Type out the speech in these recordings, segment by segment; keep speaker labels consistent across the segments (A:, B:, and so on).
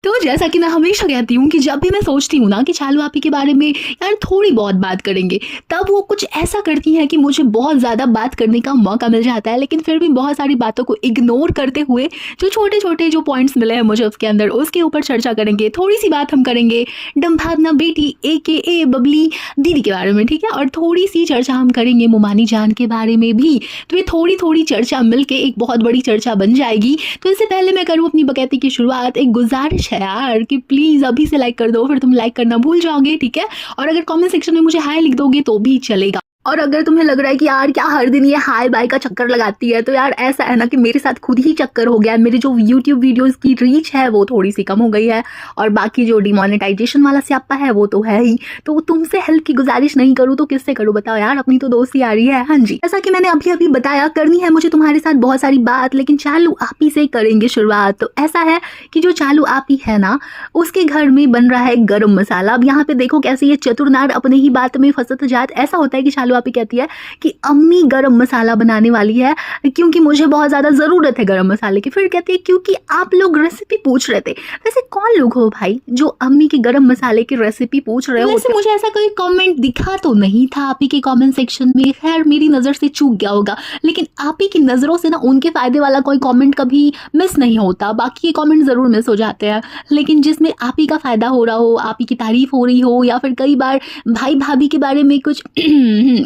A: तो जैसा कि मैं हमेशा कहती हूँ कि जब भी मैं सोचती हूँ ना कि चालू आपी के बारे में यार थोड़ी बहुत बात करेंगे, तब वो कुछ ऐसा करती हैं कि मुझे बहुत ज़्यादा बात करने का मौका मिल जाता है। लेकिन फिर भी बहुत सारी बातों को इग्नोर करते हुए जो छोटे छोटे जो पॉइंट्स मिले हैं मुझे उसके अंदर, उसके ऊपर चर्चा करेंगे। थोड़ी सी बात हम करेंगे डम्भावना बेटी AKA बबली दीदी के बारे में, ठीक है, और थोड़ी सी चर्चा हम करेंगे मोमानी जान के बारे में भी। तो ये थोड़ी थोड़ी चर्चा मिलके एक बहुत बड़ी चर्चा बन जाएगी। तो इससे पहले मैं करूँ अपनी बकैती की शुरुआत, एक गुजारिश है यार कि प्लीज़ अभी से लाइक कर दो, फिर तुम लाइक करना भूल जाओगे, ठीक है। और अगर कमेंट सेक्शन में मुझे हाय लिख दोगे तो भी चलेगा। और अगर तुम्हें लग रहा है कि यार क्या हर दिन ये हाय बाय का चक्कर लगाती है, तो यार ऐसा है ना कि मेरे साथ खुद ही चक्कर हो गया है। मेरी जो YouTube वीडियोस की रीच है वो थोड़ी सी कम हो गई है, और बाकी जो डिमोनेटाइजेशन वाला स्यापा है वो तो है ही। तो तुमसे हेल्प की गुजारिश नहीं करूँ तो किससे करूँ बताओ यार, अपनी तो दोस्ती आ रही है। हाँ जी, जैसा कि मैंने अभी अभी बताया, करनी है मुझे तुम्हारे साथ बहुत सारी बात, लेकिन चालू आपी से करेंगे शुरुआत। तो ऐसा है कि जो चालू आपी है ना, उसके घर में बन रहा है गरम मसाला। अब यहाँ पे देखो कैसे ये चतुरनार अपने ही बात में फंसत जात। ऐसा होता है कि चालू आपी कहती है कि अम्मी गरम मसाला बनाने वाली है क्योंकि मुझे बहुत ज्यादा जरूरत है गरम मसाले की। फिर कहती है क्योंकि आप लोग रेसिपी पूछ रहे थे। वैसे कौन लोग हो भाई जो अम्मी की गरम मसाले की रेसिपी पूछ रहे हो? वैसे मुझे ऐसा कोई कमेंट दिखा तो नहीं था आपी के कमेंट सेक्शन में, खैर मेरी नजर से चूक गया होगा। लेकिन आपी की नजरों से ना उनके फायदे वाला कोई कमेंट कभी मिस नहीं होता, बाकी के कमेंट जरूर मिस हो जाते हैं। लेकिन जिसमें आपी का फायदा हो रहा हो, आपी की तारीफ हो रही हो, या फिर कई बार भाई भाभी के बारे में कुछ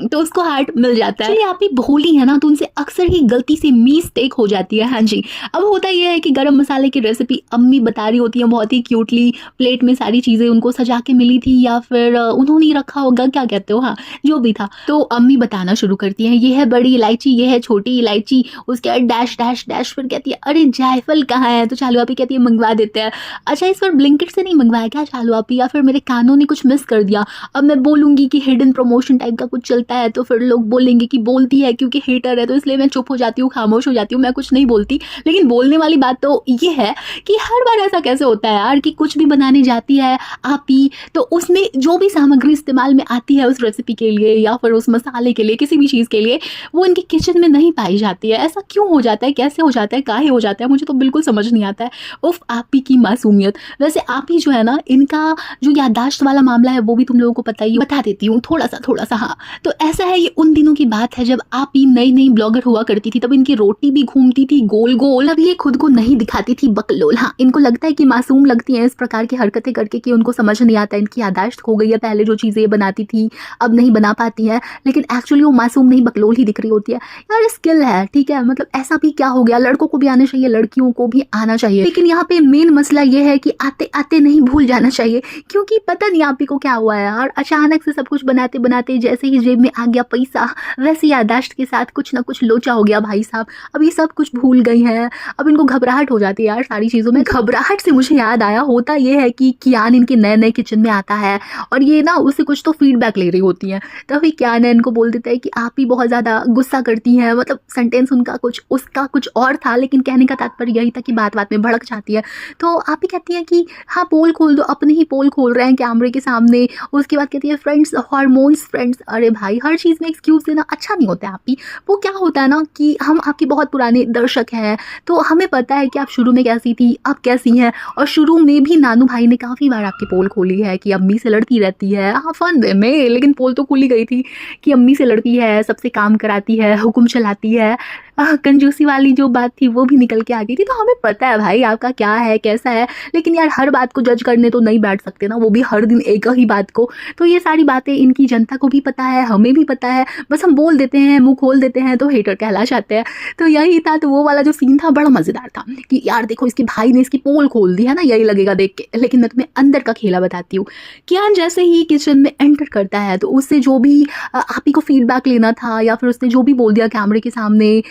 A: तो उसको हार्ट मिल जाता है। आप ही भोली है ना, तो उनसे अक्सर ही गलती से मिस्टेक हो जाती है। हाँ जी, अब होता यह है कि गरम मसाले की रेसिपी अम्मी बता रही होती है बहुत ही क्यूटली, प्लेट में सारी चीजें उनको सजा के मिली थी या फिर उन्होंने ही रखा होगा, क्या कहते हो, हाँ जो भी था। तो अम्मी बताना शुरू करती हैं, ये है बड़ी इलायची, ये है छोटी इलायची, उसके बाद डैश डैश डैश। फिर कहती है अरे जायफल कहाँ है? तो चालू आपी कहती है मंगवा देते हैं। अच्छा इस बार ब्लिंकिट से नहीं मंगवाया क्या चालू आपी, या फिर मेरे कानों ने कुछ मिस कर दिया? अब मैं बोलूंगी कि हिडन प्रमोशन टाइप का कुछ चलता है तो फिर लोग बोलेंगे कि बोलती है क्योंकि हेटर है, तो इसलिए मैं चुप हो जाती हूँ, खामोश हो जाती हूँ, मैं कुछ नहीं बोलती। लेकिन बोलने वाली बात तो ये है कि हर बार ऐसा कैसे होता है यार कि कुछ भी बनाने जाती है आपी, तो उसमें जो भी सामग्री इस्तेमाल में आती है उस रेसिपी के लिए या फिर उस मसाले के लिए, किसी भी चीज़ के लिए, वो इनके किचन में नहीं पाई जाती है। ऐसा क्यों हो जाता है, कैसे हो जाता है, काहे हो जाता है, मुझे तो बिल्कुल समझ नहीं आता है। उफ आपी की मासूमियत। वैसे आपी जो है ना, इनका जो याददाश्त वाला मामला है वो भी तुम लोगों को पता ही, बता देती हूँ थोड़ा सा। हाँ तो ऐसा है, ये उन दिनों की बात है जब आप ही नई नई ब्लॉगर हुआ करती थी, तब इनकी रोटी भी घूमती थी गोल गोल। अब ये खुद को नहीं दिखाती थी बकलोल। हाँ इनको लगता है कि मासूम लगती हैं इस प्रकार की हरकतें करके कि उनको समझ नहीं आता, इनकी याददाश्त खो गई है, पहले जो चीजें ये बनाती थी अब नहीं बना पाती है। लेकिन एक्चुअली वो मासूम नहीं बकलोल ही दिख रही होती है। यार स्किल है, ठीक है, मतलब ऐसा भी क्या हो गया, लड़कों को भी आना चाहिए, लड़कियों को भी आना चाहिए। लेकिन यहाँ पे मेन मसला ये है कि आते आते नहीं भूल जाना चाहिए, क्योंकि पता नहीं आप ही को क्या हुआ है यार, अचानक से सब कुछ बनाते बनाते जैसे ही जेब में आ गया पैसा, वैसे याददाश्त के साथ कुछ ना कुछ लोचा हो गया भाई साहब। अब ये सब कुछ भूल गई हैं, अब इनको घबराहट हो जाती है यार सारी चीज़ों में। घबराहट से मुझे याद आया, होता ये है कि कियान इनके नए नए किचन में आता है और ये ना उससे कुछ तो फीडबैक ले रही होती हैं, तभी कियान इनको बोल देता है कि आप ही बहुत ज़्यादा गुस्सा करती हैं। मतलब सेंटेंस उनका कुछ उसका कुछ और था, लेकिन कहने का तात्पर्य यही था कि बात बात में भड़क जाती है। तो आप ही कहती हैं कि हाँ पोल खोल दो, अपने ही पोल खोल रहे हैं कैमरे के सामने। उसके बाद कहती है फ्रेंड्स, हार्मोन्स फ्रेंड्स। अरे भाई हर चीज़ में एक्सक्यूज देना अच्छा नहीं होता है आप ही। वो क्या होता है ना कि हम आपके बहुत पुराने दर्शक हैं, तो हमें पता है कि आप शुरू में कैसी थी, अब कैसी हैं। और शुरू में भी नानू भाई ने काफ़ी बार आपकी पोल खोली है कि अम्मी से लड़ती रहती है, हाँ फन वे में, लेकिन पोल तो खुली गई थी कि अम्मी से लड़ती है, सबसे काम कराती है, हुक्म चलाती है। कंजूसी वाली जो बात थी वो भी निकल के आ गई थी। तो हमें पता है भाई आपका क्या है कैसा है, लेकिन यार हर बात को जज करने तो नहीं बैठ सकते ना, वो भी हर दिन एक ही बात को। तो ये सारी बातें इनकी जनता को भी पता है, हमें भी पता है, बस हम बोल देते हैं, मुंह खोल देते हैं तो हेटर कहला जाते हैं। तो यही था। तो वो वाला जो सीन था बड़ा मजेदार था कि यार देखो इसके भाई ने इसकी पोल खोल दी है ना, यही लगेगा देख के। लेकिन मैं तुम्हें अंदर का खेला बताती हूँ। कियान जैसे ही किचन में एंटर करता है तो उससे जो भी आप ही को फीडबैक लेना था या फिर उसने जो भी बोल दिया कैमरे के सामने,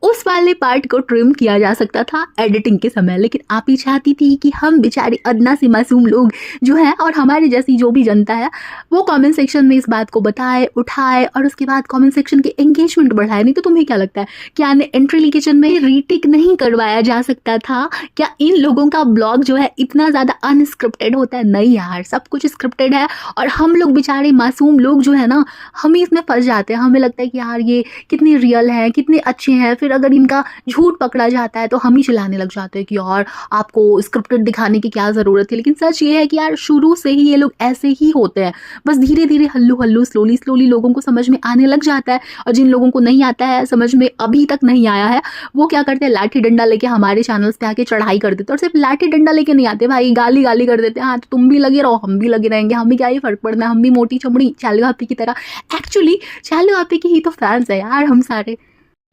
A: उस वाले पार्ट को ट्रिम किया जा सकता था एडिटिंग के समय। लेकिन आप ही चाहती थी कि हम बेचारे अदना से मासूम लोग जो है और हमारे जैसी जो भी जनता है वो कमेंट सेक्शन में इस बात को बताए, उठाए और उसके बाद कमेंट सेक्शन के एंगेजमेंट बढ़ाए। नहीं तो तुम्हें क्या लगता है क्या एंट्री ली किचन में रीटेक नहीं करवाया जा सकता था? क्या इन लोगों का ब्लॉग जो है इतना ज़्यादा अनस्क्रिप्टेड होता है? नहीं यार, सब कुछ स्क्रिप्टेड है और हम लोग बेचारे मासूम लोग जो है ना, हम ही इसमें फंस जाते हैं। हमें लगता है कि यार ये कितने रियल हैं, कितने अच्छे हैं, फिर अगर इनका झूठ पकड़ा जाता है तो हम ही चिल्लाने लग जाते हैं कि यार आपको स्क्रिप्टेड दिखाने की क्या ज़रूरत थी। लेकिन सच ये है कि यार शुरू से ही ये लोग ऐसे ही होते हैं, बस धीरे धीरे हल्लू हल्लू स्लोली स्लोली लोगों को समझ में आने लग जाता है। और जिन लोगों को नहीं आता है, समझ में अभी तक नहीं आया है, वो क्या करते हैं, लाठी डंडा लेके हमारे चैनल्स पे आके चढ़ाई कर देते हैं। और सिर्फ लाठी डंडा लेके नहीं आते भाई, गाली गाली कर देते हैं। हाँ तो तुम भी लगे रहो, हम भी लगे रहेंगे, हमें क्या ही फर्क पड़ना है, हम भी मोटी चमड़ी चालू आपी की तरह। एक्चुअली चालू आपी की ही तो फैंस है यार हम सारे।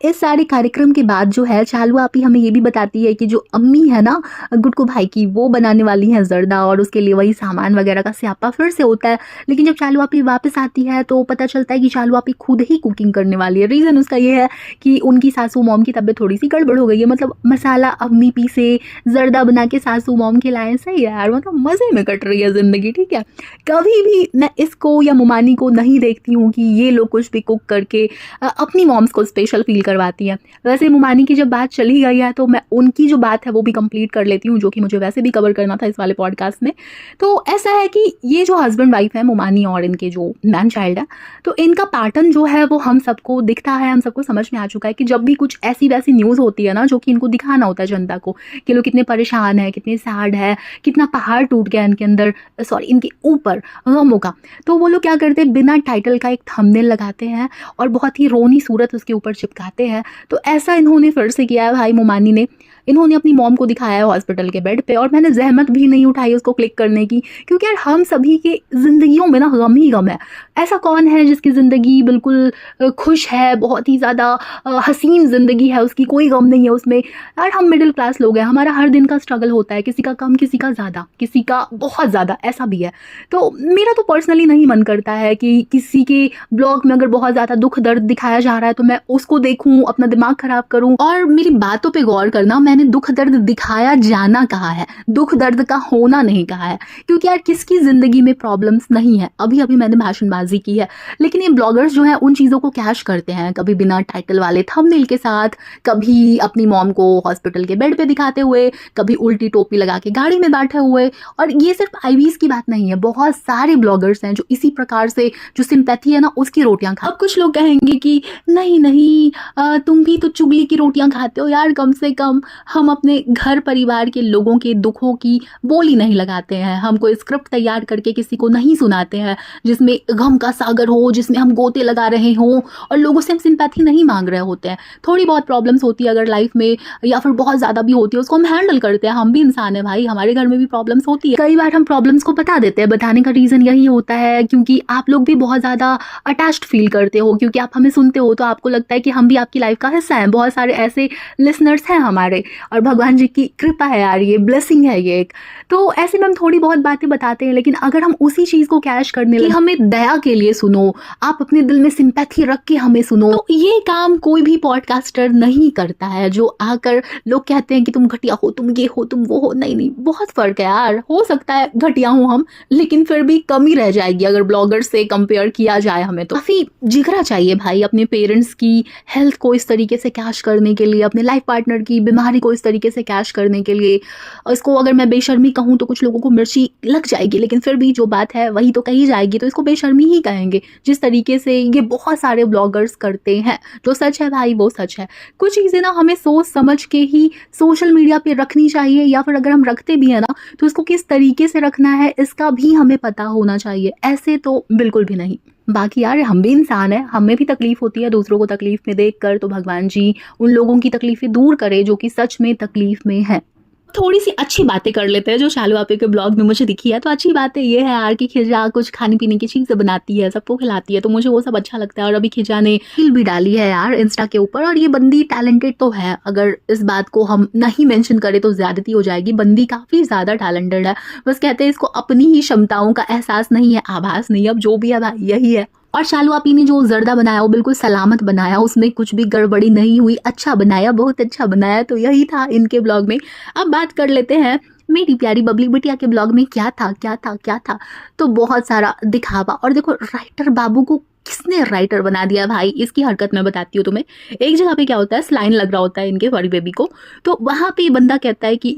A: इस सारे कार्यक्रम के बाद जो है चालू आपी हमें ये भी बताती है कि जो अम्मी है ना गुड्डू भाई की, वो बनाने वाली है जर्दा, और उसके लिए वही सामान वगैरह का स्यापा फिर से होता है। लेकिन जब चालू आपी वापस आती है तो पता चलता है कि चालू आपी खुद ही कुकिंग करने वाली है। रीज़न उसका ये है कि उनकी सासू मॉम की तबीयत थोड़ी सी गड़बड़ हो गई है। मतलब मसाला अम्मी पीसे, जर्दा बना के सासू मॉम खिलाएं, सही है यार, मतलब मज़े में कट रही है ज़िंदगी। ठीक है, कभी भी मैं इसको या मुमानी को नहीं देखती हूँ कि ये लोग कुछ भी कुक करके अपनी मॉम्स को स्पेशल फील करवाती है। वैसे मुमानी की जब बात चली गई है तो मैं उनकी जो बात है वो भी कंप्लीट कर लेती हूँ, जो कि मुझे वैसे भी कवर करना था इस वाले पॉडकास्ट में। तो ऐसा है कि ये जो हस्बैंड वाइफ है मुमानी और इनके जो मैन चाइल्ड है, तो इनका पैटर्न जो है वो हम सबको दिखता है, हम सबको समझ में आ चुका है कि जब भी कुछ ऐसी वैसी न्यूज़ होती है ना, जो कि इनको दिखाना होता है जनता को कि लोग कितने परेशान है, कितने सैड है, कितना पहाड़ टूट गया इनके अंदर, सॉरी इनके ऊपर गमों का, तो वो लोग क्या करते हैं, बिना टाइटल का एक थंबनेल लगाते हैं और बहुत ही रोनी सूरत उसके ऊपर चिपकाते हैं। तो ऐसा इन्होंने फिर से किया है भाई मुमानी ने। इन्होंने अपनी मॉम को दिखाया है हॉस्पिटल के बेड पे, और मैंने जहमत भी नहीं उठाई उसको क्लिक करने की, क्योंकि यार हम सभी के ज़िंदगियों में ना गम ही गम है। ऐसा कौन है जिसकी ज़िंदगी बिल्कुल खुश है, बहुत ही ज़्यादा हसीन ज़िंदगी है उसकी, कोई गम नहीं है उसमें। यार हम मिडिल क्लास लोग हैं, हमारा हर दिन का स्ट्रगल होता है, किसी का कम, किसी का ज़्यादा, किसी का बहुत ज़्यादा, ऐसा भी है। तो मेरा तो पर्सनली नहीं मन करता है कि किसी के ब्लॉग में अगर बहुत ज़्यादा दुख दर्द दिखाया जा रहा है तो मैं उसको देखूँ, अपना दिमाग ख़राब करूँ। और मेरी बातों पर गौर करना, मैंने दुख दर्द दिखाया जाना कहा है, दुख दर्द का होना नहीं कहा है, क्योंकि यार किसकी ज़िंदगी में प्रॉब्लम्स नहीं है। अभी अभी मैंने भाषणबाजी की है, लेकिन ये ब्लॉगर्स जो हैं उन चीज़ों को कैश करते हैं, कभी बिना टाइटल वाले थंबनेल के साथ, कभी अपनी मॉम को हॉस्पिटल के बेड पे दिखाते हुए, कभी उल्टी टोपी लगा के गाड़ी में बैठे हुए। और ये सिर्फ आईवीज की बात नहीं है, बहुत सारे ब्लॉगर्स हैं जो इसी प्रकार से जो सिंपैथी है ना उसकी रोटियां खाते। अब कुछ लोग कहेंगे कि नहीं नहीं तुम भी तो चुगली की रोटियां खाते हो यार, कम से कम हम अपने घर परिवार के लोगों के दुखों की बोली नहीं लगाते हैं, हम कोई स्क्रिप्ट तैयार करके किसी को नहीं सुनाते हैं जिसमें गम का सागर हो, जिसमें हम गोते लगा रहे हों और लोगों से हम सिंपैथी नहीं मांग रहे होते हैं। थोड़ी बहुत प्रॉब्लम्स होती है अगर लाइफ में, या फिर बहुत ज़्यादा भी होती है, उसको हम हैंडल करते हैं। हम भी इंसान है भाई, हमारे घर में भी प्रॉब्लम्स होती है। कई बार हम प्रॉब्लम्स को बता देते हैं, बताने का रीज़न यही होता है क्योंकि आप लोग भी बहुत ज़्यादा अटैच्ड फील करते हो, क्योंकि आप हमें सुनते हो तो आपको लगता है कि हम भी आपकी लाइफ का हिस्सा हैं। बहुत सारे ऐसे लिसनर्स हैं हमारे, और भगवान जी की कृपा है यार, ये ब्लेसिंग है ये एक। तो ऐसे में हम थोड़ी बहुत बातें बताते हैं, लेकिन अगर हम उसी चीज़ को कैश करने लगे, हमें दया के लिए सुनो, आप अपने दिल में सिंपैथी रख के हमें सुनो, तो ये काम कोई भी पॉडकास्टर नहीं करता है। जो आकर लोग कहते हैं कि तुम घटिया हो, तुम ये हो, तुम वो हो, नहीं नहीं, बहुत फ़र्क है यार। हो सकता है घटिया हो हम, लेकिन फिर भी कमी रह जाएगी अगर ब्लॉगर से कंपेयर किया जाए हमें। तो काफ़ी जिगरा चाहिए भाई अपने पेरेंट्स की हेल्थ को इस तरीके से कैश करने के लिए, अपने लाइफ पार्टनर की बीमारी को इस तरीके से कैश करने के लिए। इसको अगर मैं बेशर्मी कहूँ तो कुछ लोगों को मिर्ची लग जाएगी, लेकिन फिर भी जो बात है वही तो कही जाएगी, तो इसको बेशर्मी ही कहेंगे जिस तरीके से ये बहुत सारे ब्लॉगर्स करते हैं। जो सच है भाई वो सच है। कुछ चीज़ें ना हमें सोच समझ के ही सोशल मीडिया पे रखनी चाहिए, या फिर अगर हम रखते भी हैं ना तो इसको किस तरीके से रखना है इसका भी हमें पता होना चाहिए, ऐसे तो बिल्कुल भी नहीं। बाकी यार हम भी इंसान है, हमें भी तकलीफ होती है दूसरों को तकलीफ में देखकर, तो भगवान जी उन लोगों की तकलीफें दूर करे जो कि सच में तकलीफ में है। थोड़ी सी अच्छी बातें कर लेते हैं जो चालू आपे के ब्लॉग में मुझे दिखी है। तो अच्छी बात है ये है यार कि खिजा कुछ खाने पीने की चीज़ें बनाती है, सबको खिलाती है, तो मुझे वो सब अच्छा लगता है। और अभी खिजा ने रील भी डाली है यार इंस्टा के ऊपर, और ये बंदी टैलेंटेड तो है, अगर इस बात को हम नहीं मेंशन करें तो ज्यादती हो जाएगी। बंदी काफ़ी ज़्यादा टैलेंटेड है, बस कहते हैं इसको अपनी ही क्षमताओं का एहसास नहीं है, आभास नहीं है, अब जो भी है भाई यही है। और चालू आपी ने जो जर्दा बनाया वो बिल्कुल सलामत बनाया, उसमें कुछ भी गड़बड़ी नहीं हुई, अच्छा बनाया, बहुत अच्छा बनाया। तो यही था इनके ब्लॉग में। अब बात कर लेते हैं मेरी प्यारी बबली बिटिया के ब्लॉग में क्या था क्या था क्या था। तो बहुत सारा दिखावा, और देखो राइटर बाबू को किसने राइटर बना दिया भाई? इसकी हरकत मैं बताती हूँ तुम्हें। एक जगह पे क्या होता है, स्लाइन लग रहा होता है इनके फरी बेबी को, तो वहाँ पे बंदा कहता है कि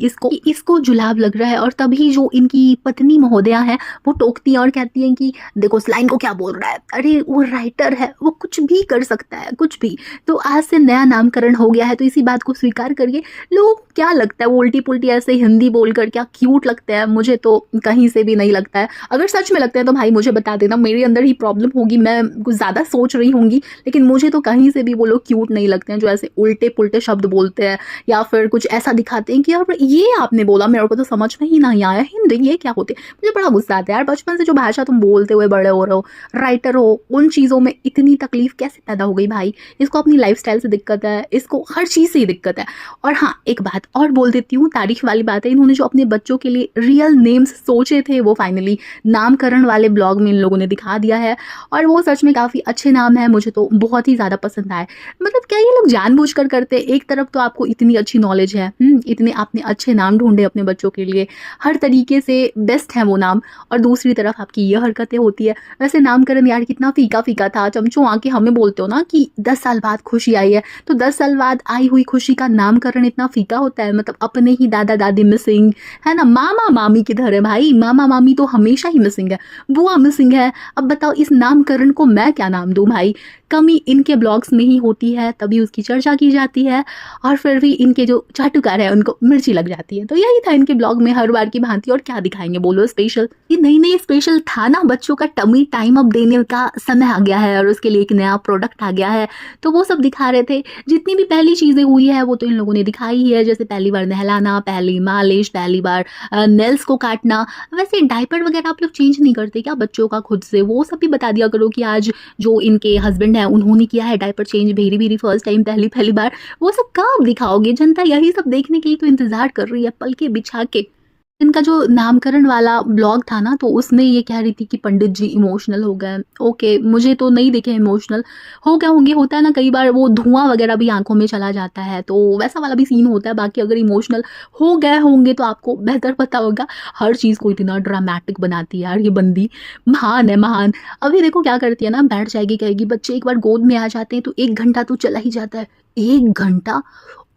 A: इसको जुलाब लग रहा है, और तभी जो इनकी पत्नी महोदया है वो टोकती है और कहती है कि देखो स्लाइन को क्या बोल रहा है, अरे वो राइटर है, वो कुछ भी कर सकता है, कुछ भी। तो आज से नया नामकरण हो गया है, तो इसी बात को स्वीकार करिए। लोगों को क्या लगता है, वो उल्टी पुल्टी ऐसे हिंदी बोलकर क्या क्यूट लगता है? मुझे तो कहीं से भी नहीं लगता है। अगर सच में लगता है तो भाई मुझे बता देना, मेरे अंदर ही प्रॉब्लम होगी, मैं कुछ ज़्यादा सोच रही होंगी, लेकिन मुझे तो कहीं से भी वो लोग क्यूट नहीं लगते हैं जो ऐसे उल्टे पुल्टे शब्द बोलते हैं या फिर कुछ ऐसा दिखाते हैं कि यार ये आपने बोला, मेरे को तो समझ में ही नहीं आया, हिंदी ये क्या होती है। मुझे बड़ा गुस्सा आता है यार, बचपन से जो भाषा तुम बोलते हुए बड़े हो रहे हो, राइटर हो, उन चीज़ों में इतनी तकलीफ कैसे पैदा हो गई भाई? इसको अपनी लाइफस्टाइल से दिक्कत है, इसको हर चीज़ से ही दिक्कत है। और हाँ, एक बात और बोल देती हूँ, तारीफ वाली बात है, इन्होंने जो अपने बच्चों के लिए रियल नेम्स सोचे थे वो फाइनली नामकरण वाले ब्लॉग में इन लोगों ने दिखा दिया है, और वो सच में काफ़ी अच्छे नाम है, मुझे तो बहुत ही ज़्यादा पसंद आए। मतलब क्या ये लोग जानबूझकर करते? एक तरफ तो आपको इतनी अच्छी नॉलेज है, इतने आपने अच्छे नाम ढूंढे अपने बच्चों के लिए, हर तरीके से बेस्ट है वो नाम, और दूसरी तरफ आपकी ये हरकतें होती है। वैसे नामकरण यार कितना फीका फीका था, चमचों आके हमें बोलते हो ना कि 10 साल बाद खुशी आई है, तो 10 साल बाद आई हुई खुशी का नामकरण इतना फीका होता है? मतलब अपने ही दादा दादी मिसिंग है ना, मामा मामी किधर है भाई? मामा मामी तो हमेशा ही मिसिंग है, बुआ मिसिंग है। अब बताओ इस नामकरण को मैं क्या नाम दूं भाई? कमी इनके ब्लॉग्स में ही होती है, तभी उसकी चर्चा की जाती है, और फिर भी इनके जो चाटुकार है उनको मिर्ची लग जाती है। तो यही था इनके ब्लॉग में हर बार की भांति, और क्या दिखाएंगे बोलो स्पेशल? ये नहीं स्पेशल था ना, बच्चों का टमी टाइम अप देने का समय आ गया है और उसके लिए एक नया प्रोडक्ट आ गया है, तो वो सब दिखा रहे थे। जितनी भी पहली चीज़ें हुई है वो तो इन लोगों ने दिखाई ही है, जैसे पहली बार नहलाना, पहली मालिश, पहली बार नेल्स को काटना। वैसे डायपर वगैरह आप लोग चेंज नहीं करते क्या बच्चों का खुद से? वो सब भी बता दिया करो कि आज जो इनके हस्बैंड है उन्होंने किया है डायपर चेंज, भेरी भेरी फर्स्ट टाइम, पहली पहली बार। वो सब कब दिखाओगे? जनता यही सब देखने के लिए तो इंतजार कर रही है पल के बिछा के। इनका जो नामकरण वाला ब्लॉग था ना, तो उसमें ये कह रही थी कि पंडित जी इमोशनल हो गए। ओके, मुझे तो नहीं दिखे इमोशनल, हो गए होंगे, होता है ना कई बार, वो धुआं वगैरह भी आंखों में चला जाता है, तो वैसा वाला भी सीन होता है। बाकी अगर इमोशनल हो गए होंगे तो आपको बेहतर पता होगा। हर चीज़ को इतना ड्रामेटिक बनाती है यार ये बंदी, महान है महान। अभी देखो क्या करती है ना, बैठ जाएगी, कहेगी बच्चे एक बार गोद में आ जाते हैं तो 1 घंटा तो चला ही जाता है। 1 घंटा?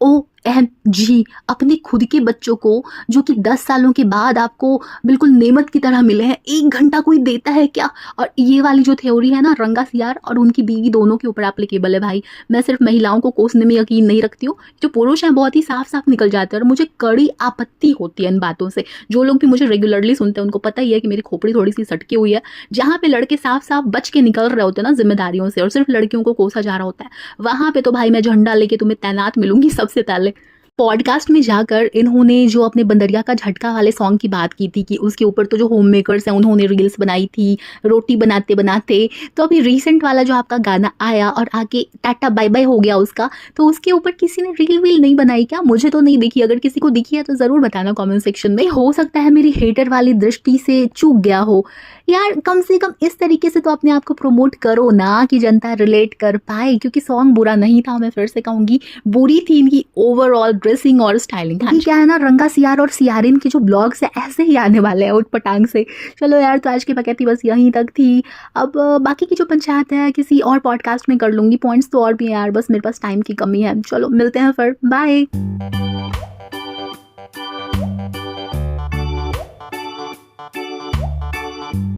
A: OMG, अपने खुद के बच्चों को जो कि 10 सालों के बाद आपको बिल्कुल नेमत की तरह मिले हैं, 1 घंटा कोई देता है क्या? और ये वाली जो थ्योरी है ना, रंगा सियार और उनकी बीवी दोनों के ऊपर एप्लीकेबल है भाई। मैं सिर्फ महिलाओं को कोसने में यकीन नहीं रखती हूँ, जो पुरुष हैं बहुत ही साफ साफ निकल जाते हैं, और मुझे कड़ी आपत्ति होती है इन बातों से। जो लोग भी मुझे रेगुलरली सुनते हैं उनको पता ही है कि मेरी खोपड़ी थोड़ी सी सटकी हुई है। जहाँ पे लड़के साफ साफ बच के निकल रहे होते हैं ना जिम्मेदारियों से, और सिर्फ लड़कियों को कोसा जा रहा होता है, वहाँ पे तो भाई मैं झंडा लेके तुम्हें तैनात मिलूंगी सबसे पहले। पॉडकास्ट में जाकर इन्होंने जो अपने बंदरिया का झटका वाले सॉन्ग की बात की थी कि उसके ऊपर तो जो होम मेकर्स हैं उन्होंने रील्स बनाई थी रोटी बनाते बनाते। तो अभी रिसेंट वाला जो आपका गाना आया और आगे टाटा बाय बाय हो गया उसका, तो उसके ऊपर किसी ने रील वील नहीं बनाई क्या? मुझे तो नहीं दिखी। अगर किसी को दिखी है तो ज़रूर बताना कमेंट सेक्शन में। हो सकता है मेरी हेटर वाली दृष्टि से चूक गया हो यार, कम से कम इस तरीके से तो अपने आप को प्रमोट करो ना कि जनता रिलेट कर पाए, क्योंकि सॉन्ग बुरा नहीं था, मैं फिर से कहूँगी बुरी थी इनकी ओवरऑल ड्रेसिंग और स्टाइलिंग। हाँ, क्या है ना, रंगा सियार और सियारिन के जो ब्लॉग्स है ऐसे ही आने वाले हैं उठ पटांग से। चलो यार, तो आज की पकैती बस यहीं तक थी। अब बाकी की जो पंचायत है किसी और पॉडकास्ट में कर लूँगी, पॉइंट्स तो और भी हैं यार, बस मेरे पास टाइम की कमी है। चलो मिलते हैं फिर, बाय।